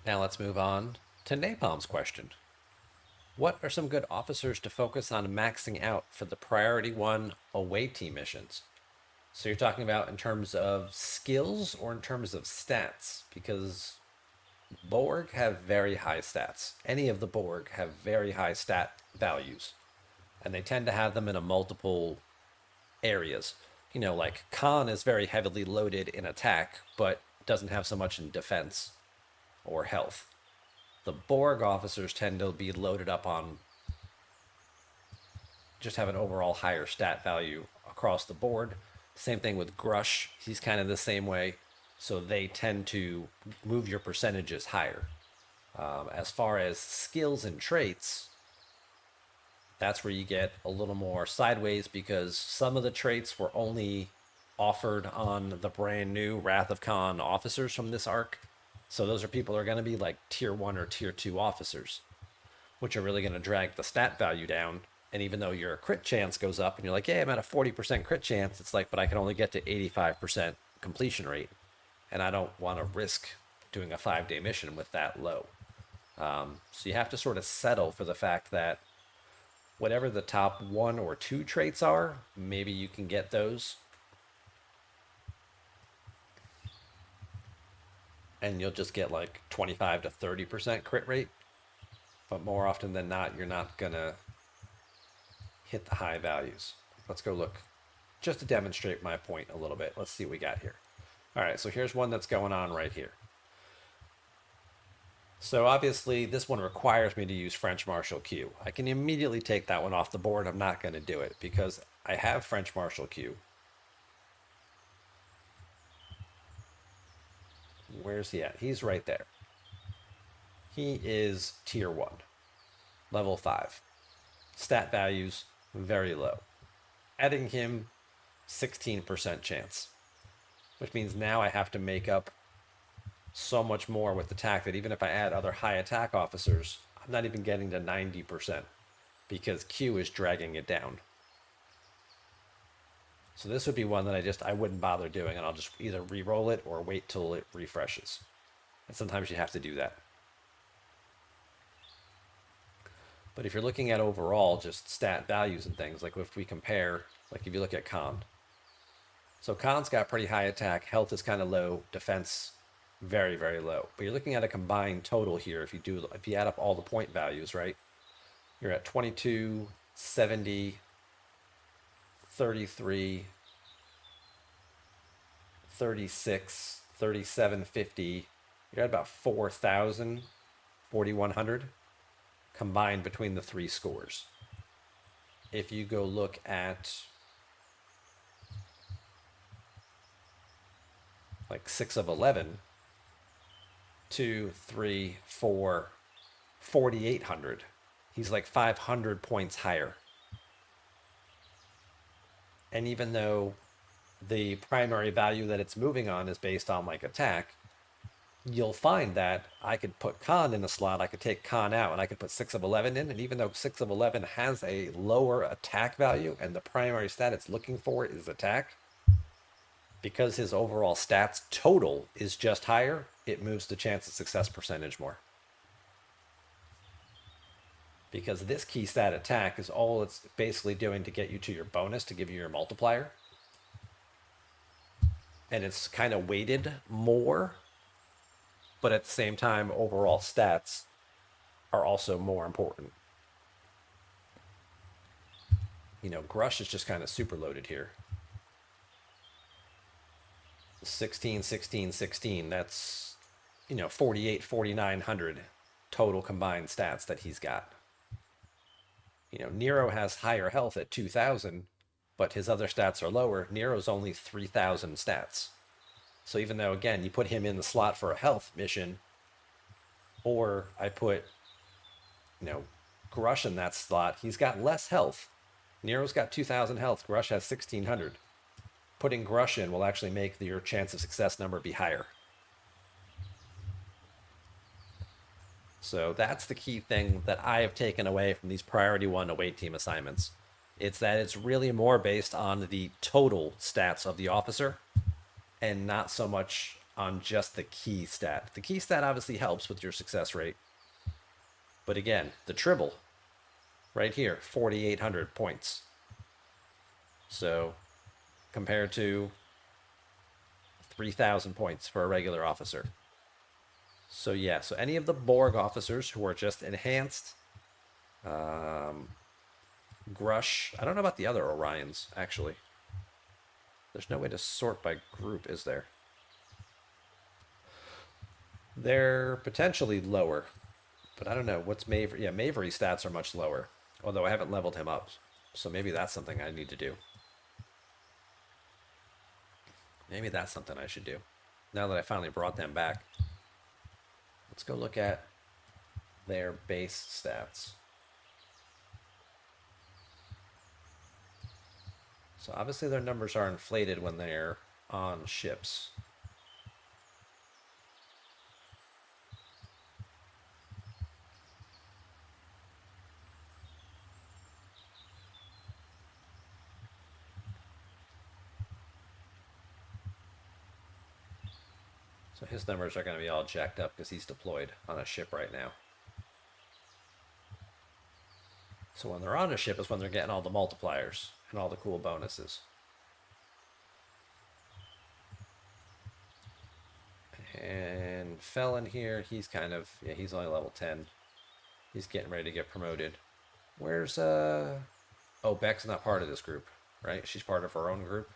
Now let's move on to Napalm's question. What are some good officers to focus on maxing out for the priority one away team missions? So you're talking about in terms of skills or in terms of stats? Because Borg have very high stats. Any of the Borg have very high stat values, and they tend to have them in a multiple areas. Like Khan is very heavily loaded in attack, but doesn't have so much in defense or health. The Borg officers tend to be loaded up on just have an overall higher stat value across the board. Same thing with Grush. He's kind of the same way. So they tend to move your percentages higher. As far as skills and traits, that's where you get a little more sideways because some of the traits were only offered on the brand new Wrath of Khan officers from this arc. So those are people who are going to be like tier 1 or tier 2 officers, which are really going to drag the stat value down. And even though your crit chance goes up and you're like, yeah, I'm at a 40% crit chance, it's like, but I can only get to 85% completion rate. And I don't want to risk doing a 5-day mission with that low. So you have to sort of settle for the fact that whatever the top 1 or 2 traits are, maybe you can get those. And you'll just get like 25 to 30% crit rate. But more often than not, you're not going to hit the high values. Let's go look just to demonstrate my point a little bit. Let's see what we got here. All right, so here's one that's going on right here. So obviously this one requires me to use French Marshal Q. I can immediately take that one off the board. I'm not going to do it because I have French Marshal Q. Where's he at? He's right there. He is tier 1, level 5. Stat values very low. Adding him 16% chance, which means now I have to make up so much more with attack that even if I add other high attack officers, I'm not even getting to 90% because Q is dragging it down. So this would be one that I wouldn't bother doing, and I'll just either re-roll it or wait till it refreshes. And sometimes you have to do that. But if you're looking at overall just stat values and things, like if we compare, like if you look at Khan. So Khan's got pretty high attack, health is kind of low, defense very, very low. But you're looking at a combined total here. If you add up all the point values, right? You're at 22, 70, 33, 36, 3750. You're at about 4,000, 4,100 combined between the 3 scores. If you go look at like 6 of 11, 2, 3, 4, 4,800. He's like 500 points higher. And even though the primary value that it's moving on is based on like attack, you'll find that I could put Khan in a slot, I could take Khan out, and I could put 6 of 11 in. And even though 6 of 11 has a lower attack value and the primary stat it's looking for is attack, because his overall stats total is just higher, it moves the chance of success percentage more. Because this key stat attack is all it's basically doing to get you to your bonus to give you your multiplier. And it's kind of weighted more, but at the same time, overall stats are also more important. Grush is just kind of super loaded here. 16, 16, 16. That's, 48, 4,900 total combined stats that he's got. Nero has higher health at 2,000, but his other stats are lower. Nero's only 3,000 stats. So even though, again, you put him in the slot for a health mission, or I put, Grush in that slot, he's got less health. Nero's got 2,000 health. Grush has 1,600. Putting Grush in will actually make your chance of success number be higher. So that's the key thing that I have taken away from these priority 1 away team assignments. It's that it's really more based on the total stats of the officer and not so much on just the key stat. The key stat obviously helps with your success rate. But again, the tribble right here, 4,800 points. So compared to 3,000 points for a regular officer. So yeah, so any of the Borg officers who are just enhanced, Grush. I don't know about the other Orions, actually. There's no way to sort by group, is there? They're potentially lower, but I don't know. What's Mavery? Yeah, Mavery's stats are much lower, although I haven't leveled him up. So maybe that's something I need to do. Maybe that's something I should do. Now that I finally brought them back. Let's go look at their base stats. So obviously their numbers are inflated when they're on ships. So his numbers are going to be all jacked up because he's deployed on a ship right now. So when they're on a ship is when they're getting all the multipliers and all the cool bonuses. And Felon here, he's kind of, yeah, he's only level 10. He's getting ready to get promoted. Where's, oh, Beck's not part of this group, right? She's part of her own group.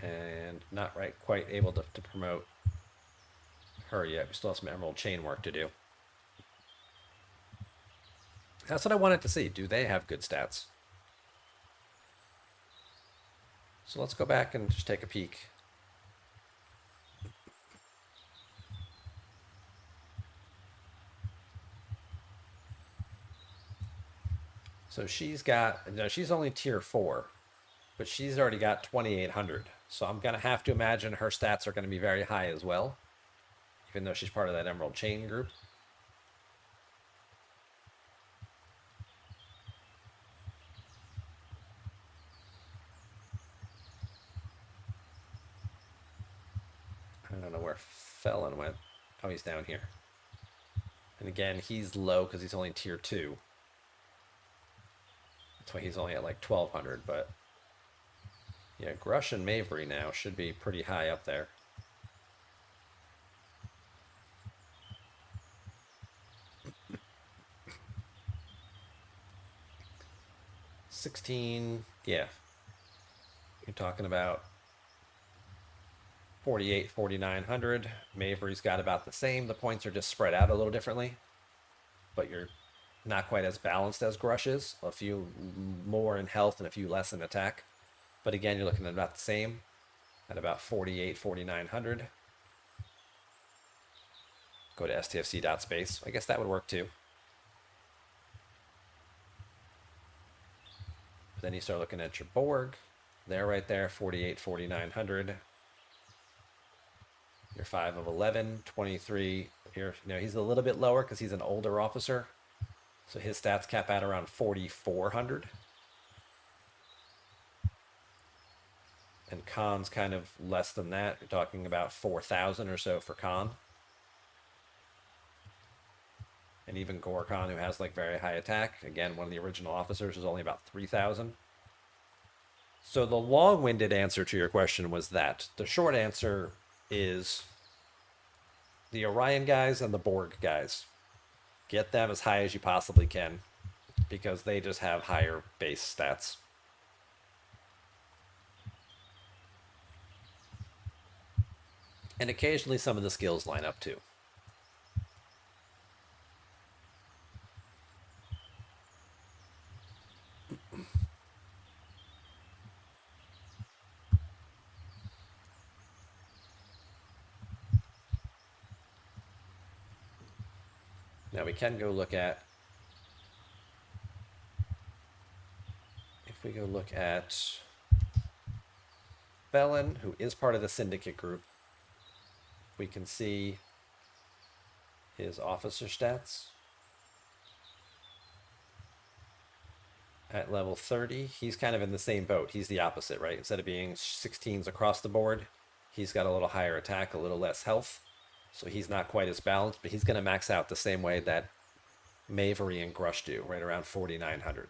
And not right, quite able to promote her yet. We still have some Emerald Chain work to do. That's what I wanted to see. Do they have good stats? So let's go back and just take a peek. So she's got, no, she's only tier 4, but she's already got 2,800. So I'm going to have to imagine her stats are going to be very high as well, even though she's part of that Emerald Chain group. I don't know where Felon went. Oh, he's down here. And again, he's low because he's only tier 2. That's why he's only at like 1,200, but yeah, Grush and Mavery now should be pretty high up there. $16, yeah. You're talking about 48, 4,900. Mavery's got about the same. The points are just spread out a little differently, but you're not quite as balanced as Grush is. A few more in health and a few less in attack. But again, you're looking at about the same, at about 48, 4,900. Go to stfc.space. I guess that would work too. But then you start looking at your Borg. They're right there, 48, 4,900. You're 5 of 11, 23. Here, you know, he's a little bit lower because he's an older officer. So his stats cap out around 4,400. And Khan's kind of less than that. You're talking about 4,000 or so for Khan. And even Gorkhan, who has like very high attack, again, one of the original officers, is only about 3,000. So the long-winded answer to your question was that. The short answer is the Orion guys and the Borg guys. Get them as high as you possibly can because they just have higher base stats. And occasionally some of the skills line up too. Now we can go look at, if we go look at Felon, who is part of the Syndicate group, we can see his officer stats. At level 30, he's kind of in the same boat. He's the opposite, right? Instead of being 16s across the board, he's got a little higher attack, a little less health. So he's not quite as balanced, but he's going to max out the same way that Mavery and Grush do, right around 4,900.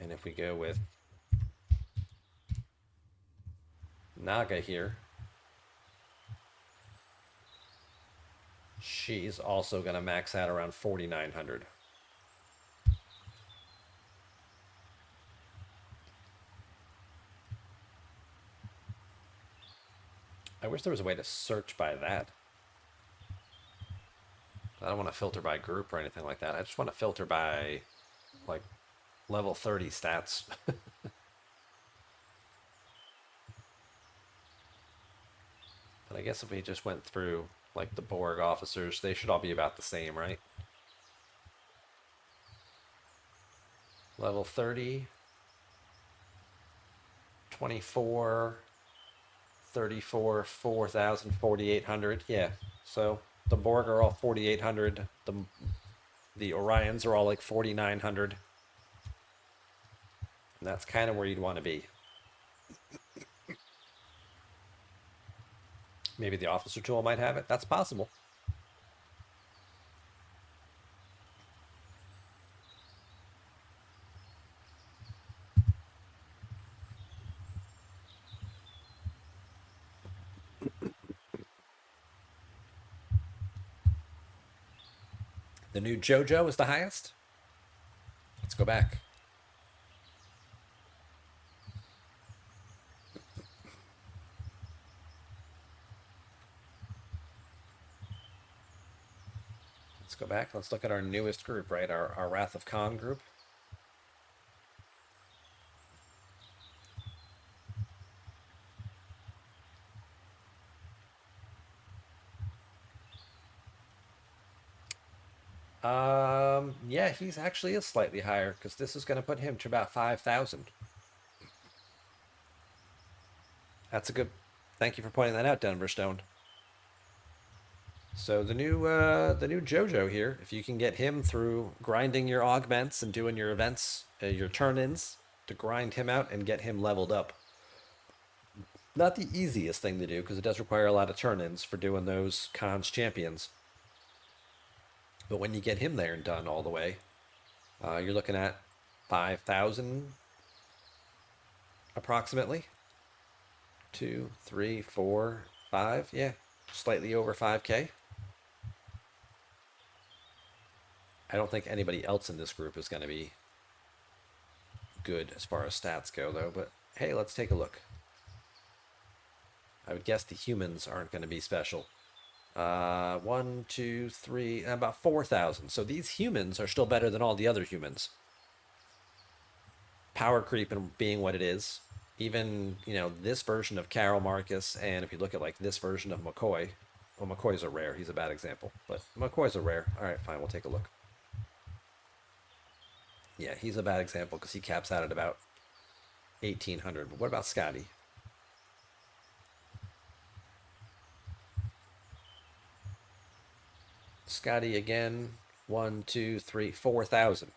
And if we go with Naga here, she's also going to max out around 4,900. I wish there was a way to search by that. I don't want to filter by group or anything like that. I just want to filter by like level 30 stats. But I guess if we just went through like the Borg officers, they should all be about the same, right? Level 30, 24, 34, 4,000, 4,800. Yeah. So the Borg are all 4,800. The Orions are all like 4,900. And that's kind of where you'd want to be. Maybe the officer tool might have it. That's possible. The new JoJo is the highest. Let's go back. Let's go back. Let's look at our newest group, right? Our Wrath of Khan group. Yeah, he's actually is slightly higher because this is going to put him to about 5,000. That's a good. Thank you for pointing that out, Denver Stone. So the new JoJo here, if you can get him through grinding your augments and doing your events, your turn-ins to grind him out and get him leveled up. Not the easiest thing to do because it does require a lot of turn-ins for doing those cons champions. But when you get him there and done all the way, you're looking at 5,000 approximately. 2, 3, 4, 5. Yeah, slightly over 5K. I don't think anybody else in this group is going to be good as far as stats go, though. But hey, let's take a look. I would guess the humans aren't going to be special. 1, 2, 3, about 4,000. So these humans are still better than all the other humans. Power creep and being what it is. Even, this version of Carol Marcus, and if you look at like this version of McCoy, well, McCoy's a rare. He's a bad example, but McCoy's a rare. All right, fine. We'll take a look. Yeah, he's a bad example because he caps out at about 1,800. But what about Scotty? Scotty again, 1, 2, 3, 4,000.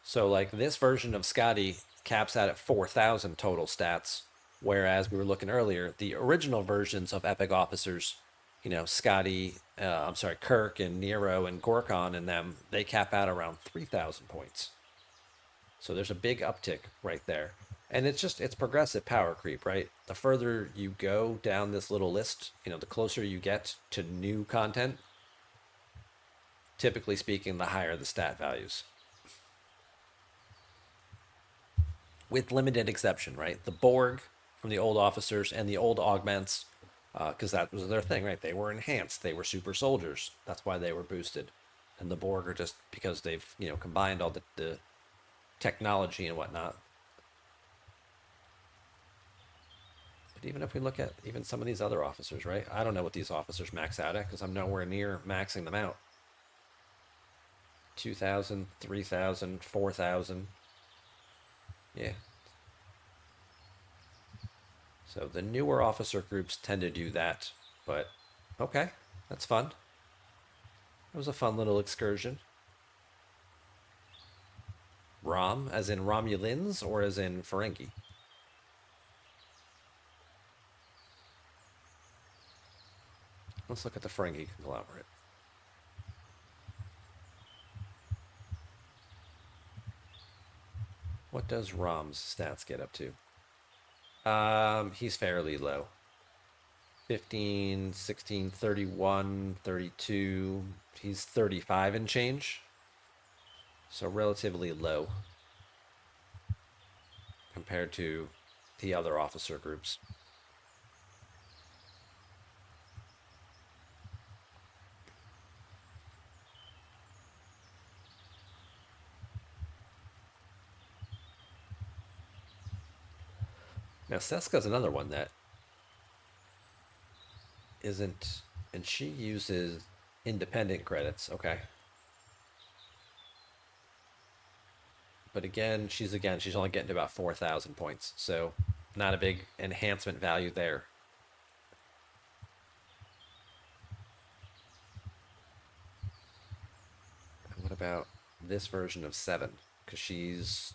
So like this version of Scotty caps out at 4,000 total stats, whereas we were looking earlier, the original versions of Epic Officers, Scotty, I'm sorry, Kirk and Nero and Gorkon and them, they cap out around 3,000 points. So there's a big uptick right there. And it's progressive power creep, right? The further you go down this little list, the closer you get to new content, typically speaking, the higher the stat values. With limited exception, right? The Borg from the old officers and the old augments, because that was their thing, right? They were enhanced. They were super soldiers. That's why they were boosted. And the Borg are just because they've, combined all the technology and whatnot. But even if we look at even some of these other officers, right? I don't know what these officers max out at because I'm nowhere near maxing them out. 2,000, 3,000, 4,000. Yeah. So the newer officer groups tend to do that, but okay. That's fun. It was a fun little excursion. Rom, as in Romulans or as in Ferengi? Let's look at the Ferengi conglomerate. What does Rom's stats get up to? He's fairly low. 15, 16, 31, 32. He's 35 and change. So relatively low compared to the other officer groups. Now, Seska's another one that isn't, and she uses independent credits. Okay. But she's only getting to about 4,000 points. So not a big enhancement value there. And what about this version of 7? Because she's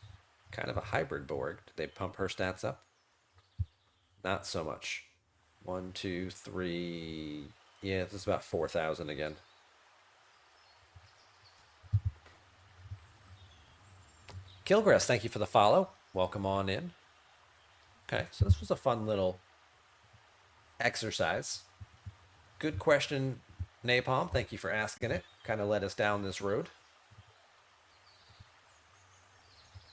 kind of a hybrid Borg. Did they pump her stats up? Not so much. One, two, three. Yeah, this is about 4,000 again. Kilgress, thank you for the follow. Welcome on in. Okay, so this was a fun little exercise. Good question, Napalm. Thank you for asking it. Kind of led us down this road.